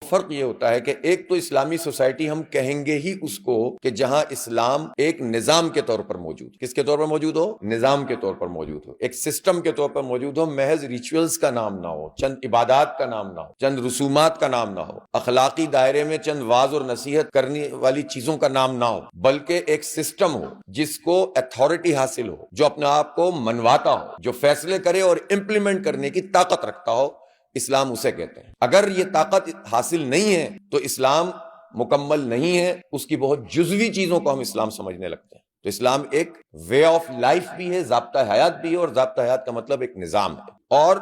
فرق یہ ہوتا ہے کہ ایک تو اسلامی سوسائٹی ہم کہیں گے ہی اس کو کہ جہاں اسلام ایک نظام کے طور پر موجود، کس کے طور پر موجود ہو؟ نظام کے طور پر موجود ہو، ایک سسٹم کے طور پر موجود ہو، محض ریچولز کا نام نہ ہو، چند عبادات کا نام نہ ہو، چند رسومات کا نام نہ ہو، اخلاقی دائرے میں چند واعظ اور نصیحت کرنے والی چیزوں کا نام نہ ہو، بلکہ ایک سسٹم ہو جس کو اتھارٹی حاصل ہو، جو اپنے آپ کو منواتا ہو، جو فیصلے کرے اور امپلیمنٹ کرنے کی طاقت رکھتا ہو، اسلام اسے کہتے ہیں۔ اگر یہ طاقت حاصل نہیں ہے تو اسلام مکمل نہیں ہے، اس کی بہت جزوی چیزوں کو ہم اسلام سمجھنے لگتے ہیں۔ تو اسلام ایک وے آف لائف بھی ہے، ضابطہ حیات بھی ہے، اور ضابطہ حیات کا مطلب ایک نظام ہے۔ اور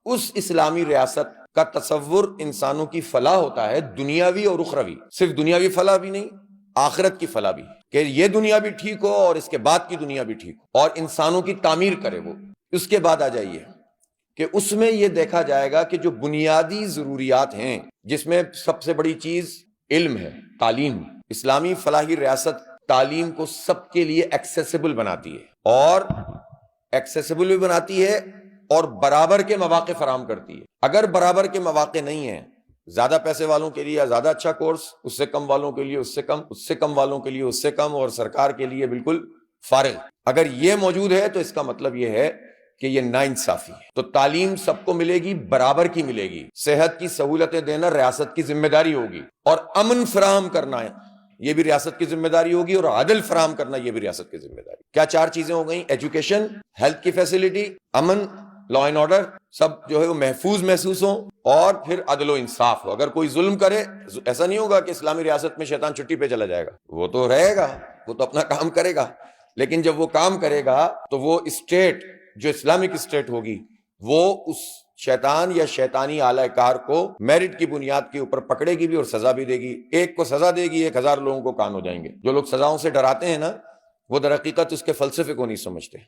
اس اسلامی ریاست کا تصور انسانوں کی فلاح ہوتا ہے، دنیاوی اور اخروی، صرف دنیاوی فلاح بھی نہیں، آخرت کی فلاح بھی، کہ یہ دنیا بھی ٹھیک ہو اور اس کے بعد کی دنیا بھی ٹھیک ہو، اور انسانوں کی تعمیر کرے وہ۔ اس کے بعد آ جائیے کہ اس میں یہ دیکھا جائے گا کہ جو بنیادی ضروریات ہیں، جس میں سب سے بڑی چیز علم ہے، تعلیم۔ اسلامی فلاحی ریاست تعلیم کو سب کے لیے ایکسیسیبل بناتی ہے، اور ایکسیسیبل بھی بناتی ہے اور برابر کے مواقع فراہم کرتی ہے۔ اگر برابر کے مواقع نہیں ہیں، زیادہ پیسے والوں کے لیے زیادہ اچھا کورس، اس سے کم والوں کے لیے اس سے کم، اس سے کم والوں کے لیے اس سے کم، اور سرکار کے لیے بالکل فارغ، اگر یہ موجود ہے تو اس کا مطلب یہ ہے کہ یہ ناانصافی ہے۔ تو تعلیم سب کو ملے گی، برابر کی ملے گی، صحت کی سہولتیں دینا ریاست کی ذمہ داری ہوگی، اور امن فراہم کرنا ہے یہ بھی ریاست کی ذمہ داری ہوگی، اور عدل فراہم کرنا یہ بھی ریاست کی ذمہ داری۔ کیا چار چیزیں ہو گئیں؟ ایجوکیشن، ہیلتھ کی فیسلٹی، امن، لا اینڈ آرڈر، سب جو ہے وہ محفوظ محسوس ہوں، اور پھر عدل و انصاف ہو۔ اگر کوئی ظلم کرے، ایسا نہیں ہوگا کہ اسلامی ریاست میں شیطان چھٹی پہ چلا جائے گا، وہ تو رہے گا، وہ تو اپنا کام کرے گا، لیکن جب وہ کام کرے گا تو وہ اسٹیٹ جو اسلامک اسٹیٹ ہوگی، وہ اس شیطان یا شیطانی اعلی کار کو میرٹ کی بنیاد کے اوپر پکڑے گی بھی اور سزا بھی دے گی۔ ایک کو سزا دے گی، 1000 لوگوں کو کان ہو جائیں گے۔ جو لوگ سزاؤں سے ڈراتے ہیں نا، وہ در حقیقت اس کے فلسفے کو نہیں سمجھتے۔